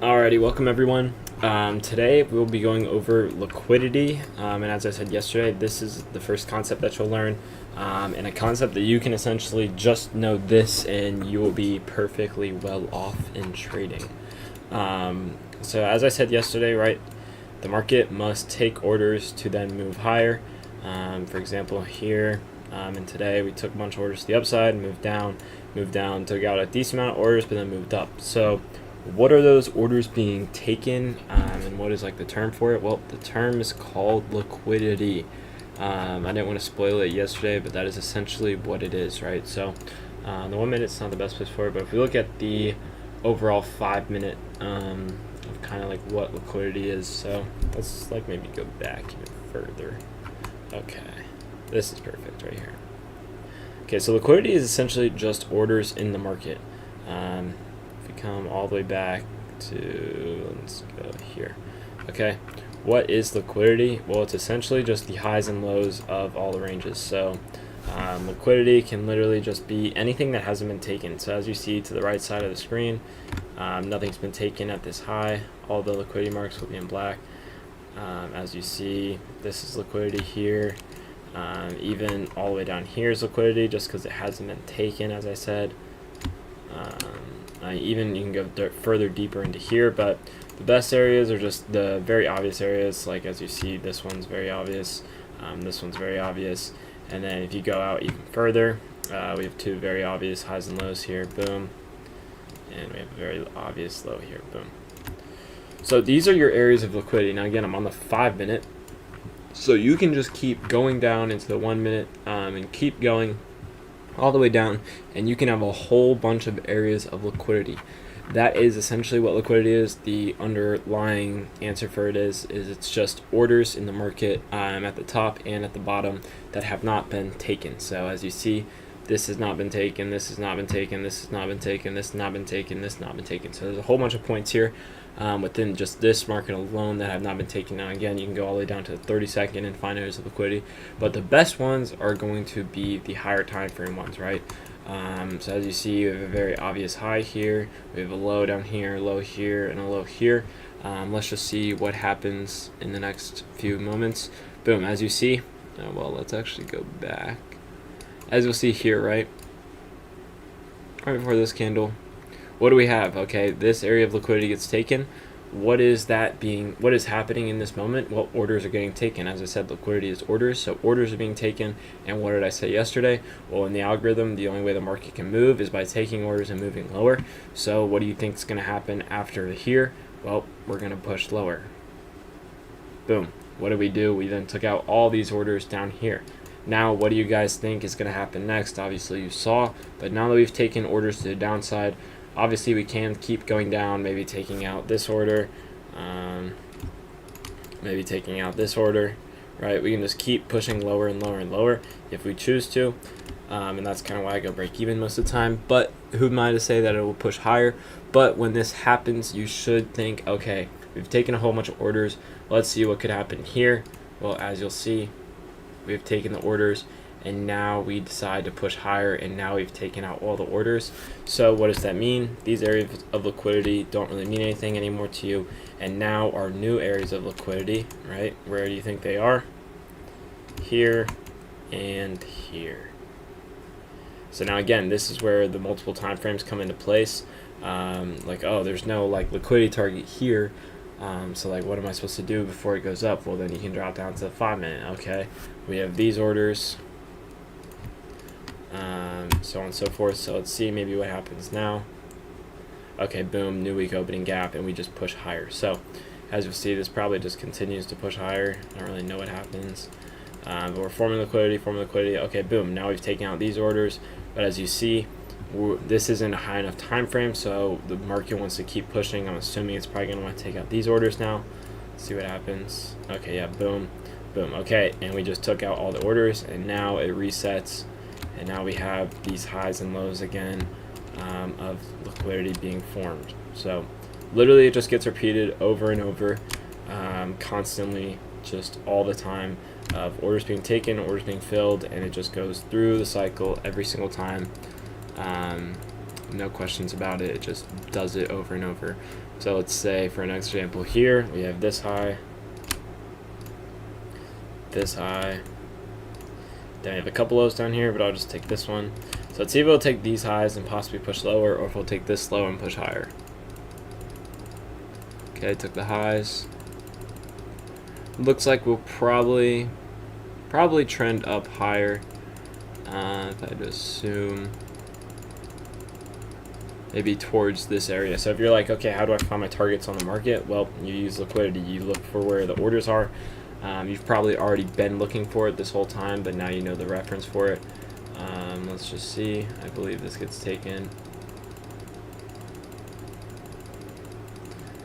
Alrighty, welcome everyone. Today we'll be going over liquidity, and as I said yesterday, this is the first concept that you'll learn, and a concept that you can essentially just know this and you will be perfectly well off in trading. So as I said yesterday, right, the market must take orders to then move higher. For example, here and today we took a bunch of orders to the upside, moved down, took out a decent amount of orders, but then moved up. So what are those orders being taken, and what is like the term for it? Well, the term is called liquidity. I didn't want to spoil it yesterday, but that is essentially what it is, right? So the 1 minute is not the best place for it, but if we look at the overall 5 minute of kind of like what liquidity is, so let's like maybe go back even further. Okay, this is perfect right here. Okay, so liquidity is essentially just orders in the market. If we come all the way back to, let's go here. Okay, what is liquidity? Well, it's essentially just the highs and lows of all the ranges. So liquidity can literally just be anything that hasn't been taken. So as you see to the right side of the screen, nothing's been taken at this high. All the liquidity marks will be in black. As you see, this is liquidity here. Even all the way down here is liquidity just because it hasn't been taken, as I said. Even you can go further deeper into here, but the best areas are just the very obvious areas. Like as you see, this one's very obvious, this one's very obvious, and then if you go out even further, we have two very obvious highs and lows here, boom, and we have a very obvious low here, boom. So these are your areas of liquidity. Now again, I'm on the 5 minute, so you can just keep going down into the 1 minute and keep going all the way down, and you can have a whole bunch of areas of liquidity. That is essentially what liquidity is. The underlying answer for it is it's just orders in the market at the top and at the bottom that have not been taken. So as you see, this has not been taken, this has not been taken, this has not been taken, this has not been taken, this has not been taken. So there's a whole bunch of points here within just this market alone that have not been taken. Now again, you can go all the way down to the 30-second and find areas of liquidity, but the best ones are going to be the higher time frame ones, right? So as you see, we have a very obvious high here, we have a low down here, low here, and a low here. Let's just see what happens in the next few moments. Boom, as you see, well, let's actually go back. As you'll see here, right before this candle, what do we have? Okay, this area of liquidity gets taken. What is happening in this moment? Well, orders are getting taken. As I said, liquidity is orders, so orders are being taken. And what did I say yesterday? Well, in the algorithm, the only way the market can move is by taking orders and moving lower. So what do you think is going to happen after here? Well, we're going to push lower. Boom. What did we do? We then took out all these orders down here. Now, what do you guys think is going to happen next? Obviously, you saw, but now that we've taken orders to the downside, obviously we can keep going down, maybe taking out this order, maybe taking out this order, right? We can just keep pushing lower and lower and lower if we choose to, and that's kind of why I go break even most of the time. But who am I to say that it will push higher? But when this happens, you should think, okay, we've taken a whole bunch of orders. Let's see what could happen here. Well, as you'll see, we've taken the orders, and now we decide to push higher, and now we've taken out all the orders. So what does that mean? These areas of liquidity don't really mean anything anymore to you, and now our new areas of liquidity, right? Where do you think they are? Here and here. So now again, this is where the multiple time frames come into place. Like, oh, there's no like liquidity target here. So like, what am I supposed to do before it goes up? Well, then you can drop down to the 5 minute. Okay, we have these orders, so on and so forth. So let's see maybe what happens now. Okay, boom, new week opening gap, and we just push higher. So as you'll see, this probably just continues to push higher. I don't really know what happens, but we're forming liquidity. Okay, boom, now we've taken out these orders, but as you see, this isn't a high enough time frame, so the market wants to keep pushing. I'm assuming it's probably going to want to take out these orders now. Let's see what happens. Okay, yeah, boom, boom. Okay, and we just took out all the orders, and now it resets, and now we have these highs and lows again of liquidity being formed. So literally it just gets repeated over and over, constantly, just all the time, of orders being taken, orders being filled, and it just goes through the cycle every single time. no questions about it. It just does it over and over. So let's say for an example here, we have this high, then we have a couple lows down here, but I'll just take this one. So let's see if we'll take these highs and possibly push lower, or if we'll take this low and push higher. Okay, took the highs. Looks like we'll probably trend up higher. If I had to assume, maybe towards this area. So if you're like, okay, how do I find my targets on the market? Well, you use liquidity. You look for where the orders are. You've probably already been looking for it this whole time, but now you know the reference for it. Let's just see. I believe this gets taken.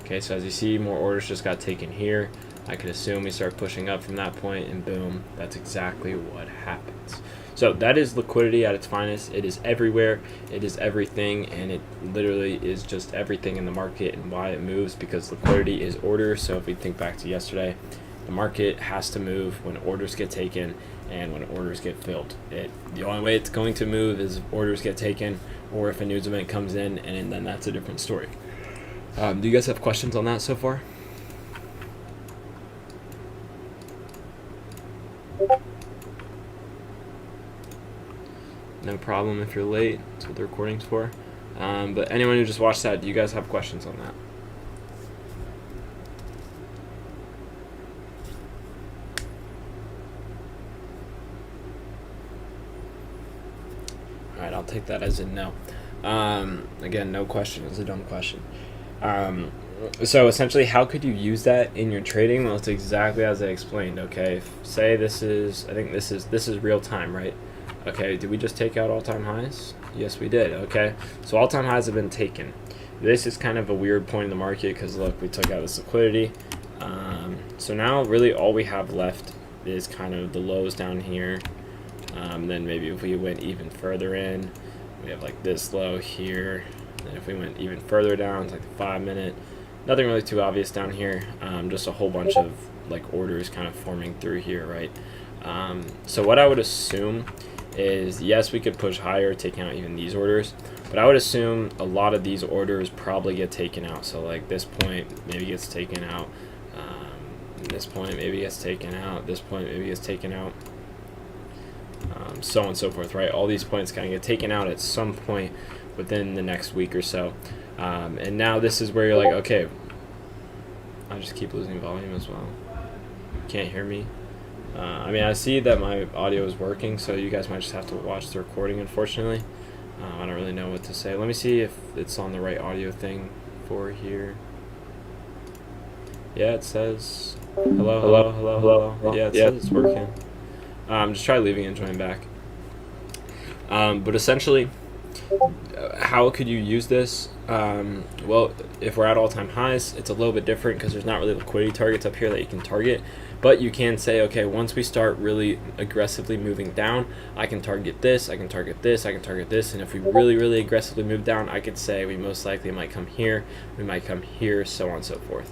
Okay, so as you see, more orders just got taken here. I could assume we start pushing up from that point, and boom, that's exactly what happens. So that is liquidity at its finest. It is everywhere, it is everything, and it literally is just everything in the market and why it moves, because liquidity is order. So if we think back to yesterday, the market has to move when orders get taken and when orders get filled. The only way it's going to move is if orders get taken, or if a news event comes in, and then that's a different story. Do you guys have questions on that so far? No problem if you're late. That's what the recording's for. But anyone who just watched that, do you guys have questions on that? Alright, I'll take that as a no. Again, no question is a dumb question. So essentially, how could you use that in your trading? Well, it's exactly as I explained. Okay, say this is, I think this is real time, right? Okay, did we just take out all-time highs? Yes, we did. Okay, so all-time highs have been taken. This is kind of a weird point in the market because look, we took out this liquidity. So now really all we have left is kind of the lows down here. Then maybe if we went even further in, we have like this low here. And if we went even further down, it's like the 5 minute. Nothing really too obvious down here. Just a whole bunch of like orders kind of forming through here, right? So what I would assume is, yes, we could push higher, taking out even these orders, but I would assume a lot of these orders probably get taken out. So like this point maybe gets taken out, this point maybe gets taken out, this point maybe gets taken out, so on and so forth, right? All these points kind of get taken out at some point within the next week or so. And now this is where you're like, okay, I just keep losing volume as well. Can't hear me. I mean, I see that my audio is working, so you guys might just have to watch the recording, unfortunately. I don't really know what to say. Let me see if it's on the right audio thing for here. Yeah, it says hello. Yeah, it says it's working. Just try leaving and join back. But essentially, how could you use this? Well, if we're at all-time highs, it's a little bit different because there's not really liquidity targets up here that you can target. But you can say, okay, once we start really aggressively moving down, I can target this, I can target this, I can target this. And if we really, really aggressively move down, I could say we most likely might come here, we might come here, so on and so forth.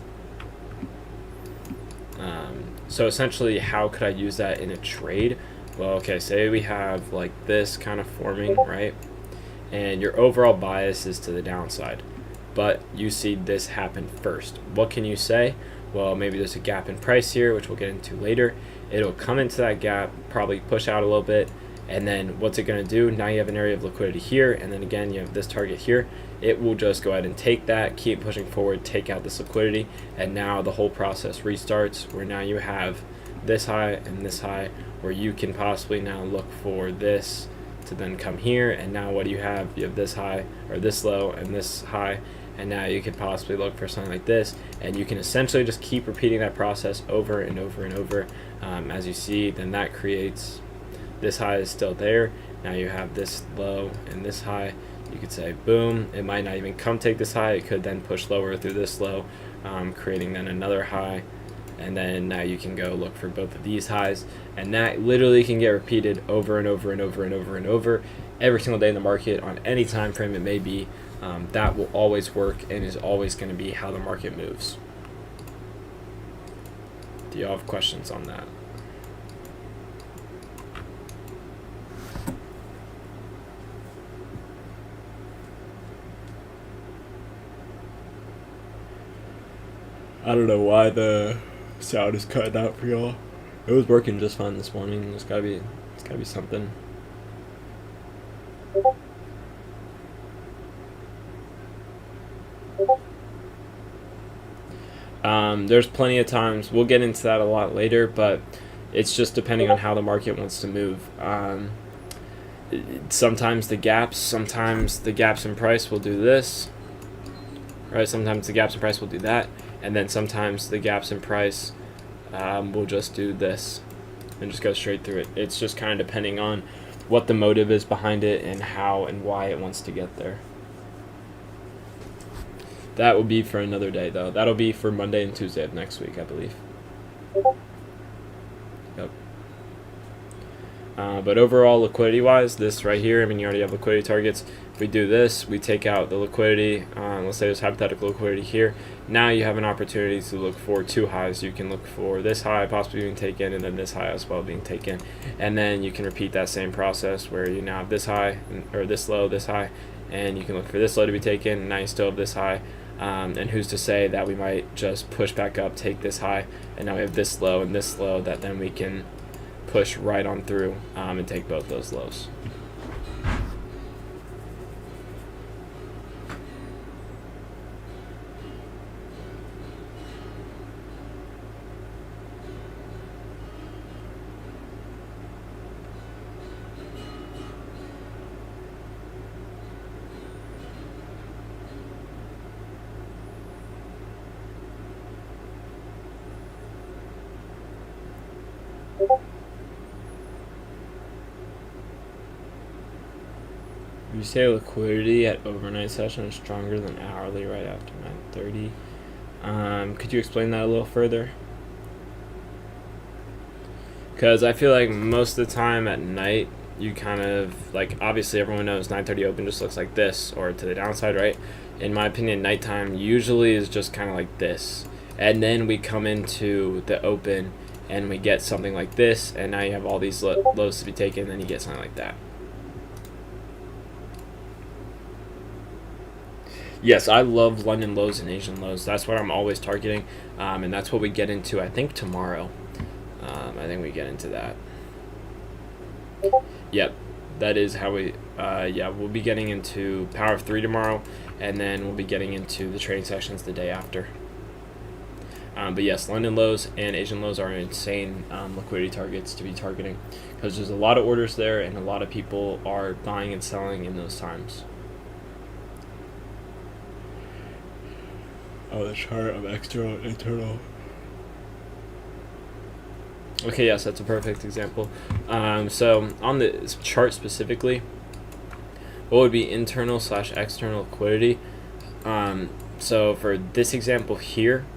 So essentially, how could I use that in a trade? Well, okay, say we have like this kind of forming, right? And your overall bias is to the downside, but you see this happen first. What can you say? Well, maybe there's a gap in price here, which we'll get into later. It'll come into that gap, probably push out a little bit, and then what's it going to do? Now you have an area of liquidity here, and then again you have this target here. It will just go ahead and take that, keep pushing forward, take out this liquidity, and now the whole process restarts, where now you have this high and this high, where you can possibly now look for this to then come here, and now what do you have? You have this high, or this low, and this high, and now you could possibly look for something like this, and you can essentially just keep repeating that process over and over and over. As you see, then that creates, this high is still there, now you have this low and this high. You could say boom, it might not even come take this high, it could then push lower through this low, creating then another high, and then now you can go look for both of these highs, and that literally can get repeated over and over and over and over and over every single day in the market on any time frame it may be. That will always work and is always going to be how the market moves. Do you all have questions on that? I don't know why the sound is cutting out for y'all. It was working just fine this morning. It's gotta be something. There's plenty of times, we'll get into that a lot later, but it's just depending on how the market wants to move. Sometimes the gaps in price will do this, right? Sometimes the gaps in price will do that, and then sometimes the gaps in price will just do this and just go straight through it. It's just kind of depending on what the motive is behind it and how and why it wants to get there. That will be for another day, though. That'll be for Monday and Tuesday of next week, I believe. Yep. But overall, liquidity-wise, this right here, I mean, you already have liquidity targets. If we do this, we take out the liquidity. Let's say there's hypothetical liquidity here. Now you have an opportunity to look for two highs. You can look for this high possibly being taken, and then this high as well being taken. And then you can repeat that same process where you now have this high, or this low, this high, and you can look for this low to be taken. And now you still have this high. And who's to say that we might just push back up, take this high, and now we have this low and this low that then we can push right on through and take both those lows. You say liquidity at overnight session is stronger than hourly right after 9:30. Could you explain that a little further? Because I feel like most of the time at night, you kind of, like, obviously everyone knows 9:30 open just looks like this, or to the downside, right? In my opinion, nighttime usually is just kind of like this. And then we come into the open and we get something like this, and now you have all these lows to be taken, and then you get something like that. Yes, I love London lows and Asian lows. That's what I'm always targeting, and that's what we get into, I think, tomorrow. I think we get into that. Yep, that is how we, we'll be getting into Power of 3 tomorrow, and then we'll be getting into the trading sessions the day after. But yes, London lows and Asian lows are insane liquidity targets to be targeting, because there's a lot of orders there, and a lot of people are buying and selling in those times. Oh, the chart of external and internal. Okay, yes, that's a perfect example. So on the chart specifically, what would be internal / external liquidity? So for this example here,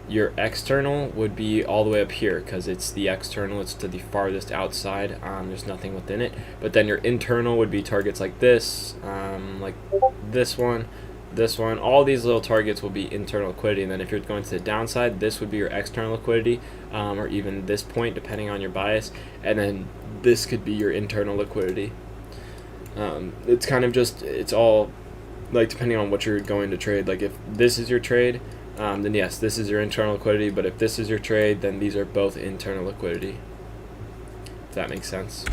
your external would be all the way up here because it's the external, it's to the farthest outside. There's nothing within it. But then your internal would be targets like this, like this one, all these little targets will be internal liquidity. And then if you're going to the downside, this would be your external liquidity, or even this point depending on your bias, and then this could be your internal liquidity. It's kind of just, it's all like depending on what you're going to trade. Like if this is your trade, then yes, this is your internal liquidity, but if this is your trade, then these are both internal liquidity, if that makes sense.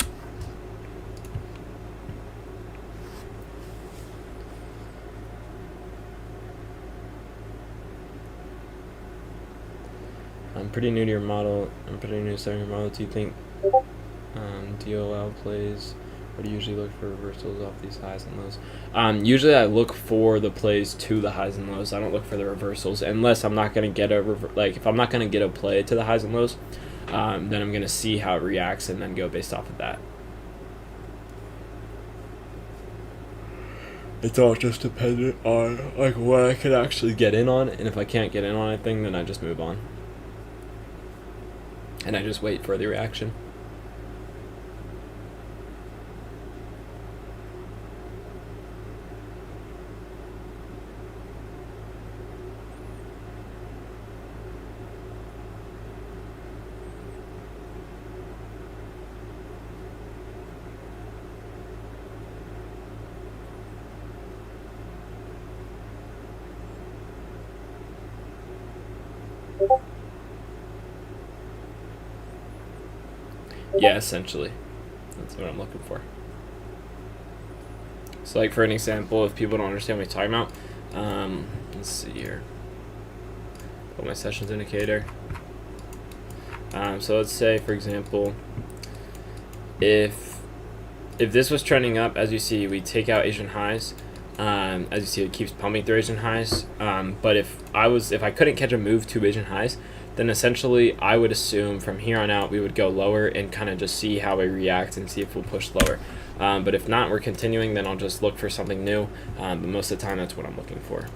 I'm pretty new to your model. I'm pretty new to studying your model. Do you think DOL plays, or do you usually look for reversals off these highs and lows? Usually I look for the plays to the highs and lows. I don't look for the reversals unless I'm not going to get if I'm not going to get a play to the highs and lows, then I'm going to see how it reacts and then go based off of that. It's all just dependent on like what I can actually get in on, and if I can't get in on anything, then I just move on. And I just wait for the reaction. Yeah, essentially. That's what I'm looking for. So like for an example, if people don't understand what we're talking about, let's see here. Put my sessions indicator. So let's say, for example, if this was trending up, as you see, we take out Asian highs. As you see, it keeps pumping through Asian highs. But if I couldn't catch a move to Asian highs, then essentially I would assume from here on out we would go lower and kind of just see how we react and see if we'll push lower. But if not, we're continuing, then I'll just look for something new. But most of the time, that's what I'm looking for.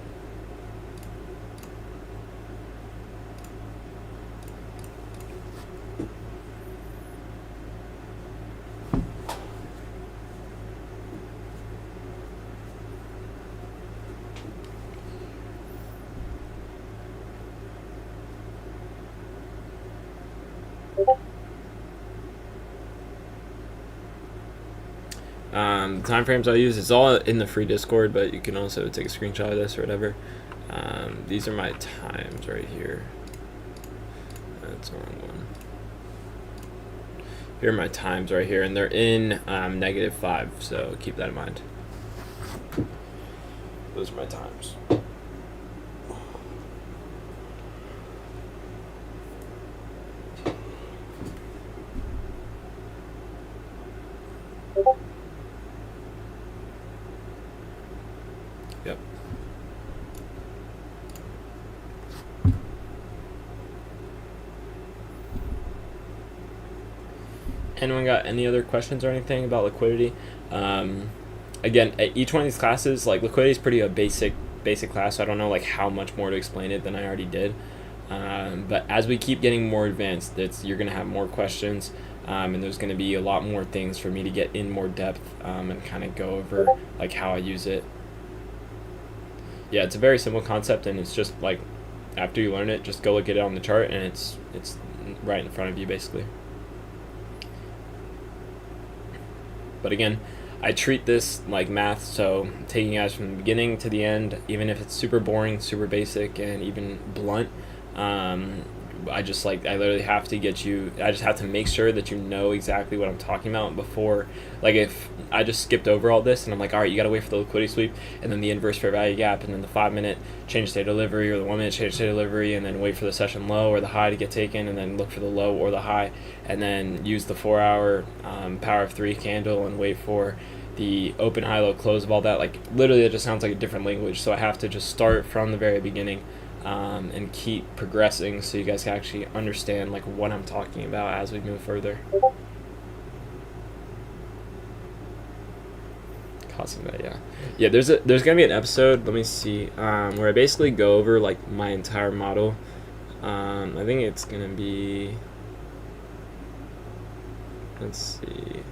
Time frames I use, it's all in the free Discord, but you can also take a screenshot of this or whatever. These are my times right here. That's the wrong one. Here are my times right here, and they're in -5, so keep that in mind. Those are my times. Yep. Anyone got any other questions or anything about liquidity? Again, at each one of these classes, like liquidity is pretty a basic class, so I don't know like how much more to explain it than I already did. But as we keep getting more advanced, you're gonna have more questions, and there's gonna be a lot more things for me to get in more depth and kind of go over like how I use it. Yeah, it's a very simple concept, and it's just like after you learn it, just go look at it on the chart, and it's right in front of you basically. But again, I treat this like math, so taking you guys from the beginning to the end, even if it's super boring, super basic, and even blunt, I literally have to get you, I just have to make sure that you know exactly what I'm talking about before, like if I just skipped over all this and I'm like, all right, you gotta wait for the liquidity sweep, and then the inverse fair value gap, and then the 5-minute change state delivery, or the 1-minute change state delivery, and then wait for the session low or the high to get taken, and then look for the low or the high, and then use the 4-hour power of 3 candle and wait for the open, high, low, close of all that. Like literally it just sounds like a different language, so I have to just start from the very beginning and keep progressing so you guys can actually understand like what I'm talking about as we move further. Causing that, yeah. There's gonna be an episode. Let me see, where I basically go over like my entire model. I think it's gonna be. Let's see.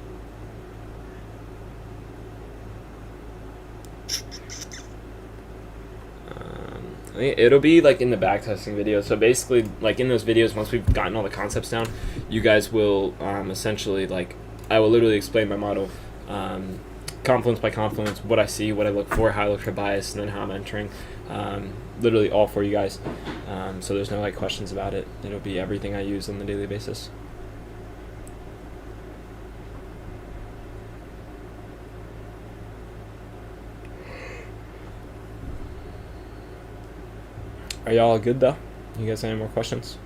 I think it'll be like in the backtesting video. So basically, like in those videos, once we've gotten all the concepts down, you guys will essentially like I will literally explain my model, confluence by confluence, what I see, what I look for, how I look for bias, and then how I'm entering. Literally all for you guys. So there's no like questions about it. It'll be everything I use on the daily basis. Are y'all good though? You guys have any more questions?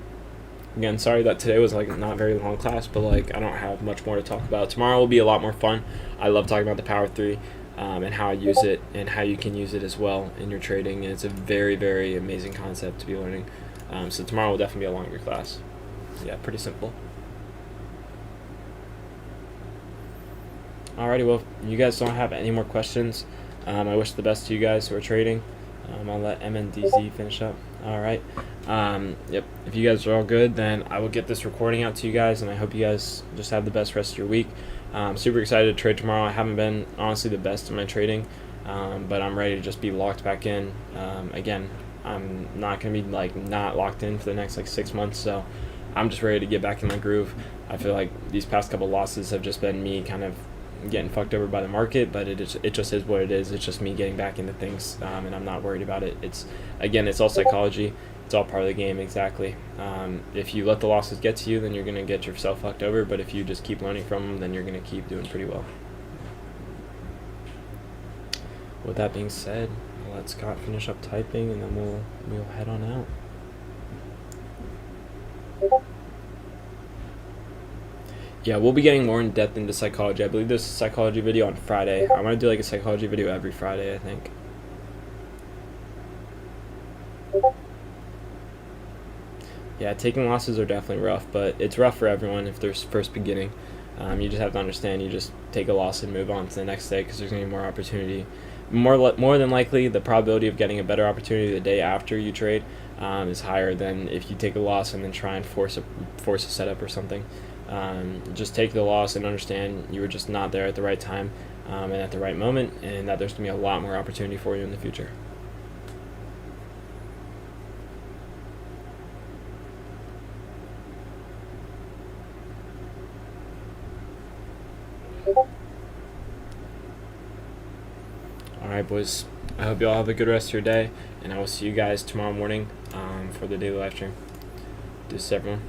Again, sorry that today was like not a very long class, but like I don't have much more to talk about. Tomorrow will be a lot more fun. I love talking about the Power 3 and how I use it and how you can use it as well in your trading. And it's a very, very amazing concept to be learning. So tomorrow will definitely be a longer class. Yeah, pretty simple. Alrighty, well, you guys don't have any more questions. I wish the best to you guys who are trading. I'll let MNDZ finish up. Alright. Yep. If you guys are all good, then I will get this recording out to you guys, and I hope you guys just have the best rest of your week. Super excited to trade tomorrow. I haven't been, honestly, the best in my trading, but I'm ready to just be locked back in. Again, I'm not going to be, like, not locked in for the next, like, 6 months, so I'm just ready to get back in my groove. I feel like these past couple losses have just been me kind of getting fucked over by the market, but it just is what it is. It's just me getting back into things, and I'm not worried about it. It's all psychology. It's all part of the game, exactly. If you let the losses get to you, then you're going to get yourself fucked over, but if you just keep learning from them, then you're going to keep doing pretty well. With that being said, I'll let Scott finish up typing, and then we'll head on out. Yeah, we'll be getting more in depth into psychology. I believe there's a psychology video on Friday. I want to do like a psychology video every Friday, I think. Yeah, taking losses are definitely rough, but it's rough for everyone if they're first beginning. You just have to understand, you just take a loss and move on to the next day because there's going to be more opportunity. More than likely, the probability of getting a better opportunity the day after you trade is higher than if you take a loss and then try and force a setup or something. Just take the loss and understand you were just not there at the right time and at the right moment, and that there's going to be a lot more opportunity for you in the future. Alright, boys, I hope you all have a good rest of your day, and I will see you guys tomorrow morning for the daily live stream. Deuces, everyone.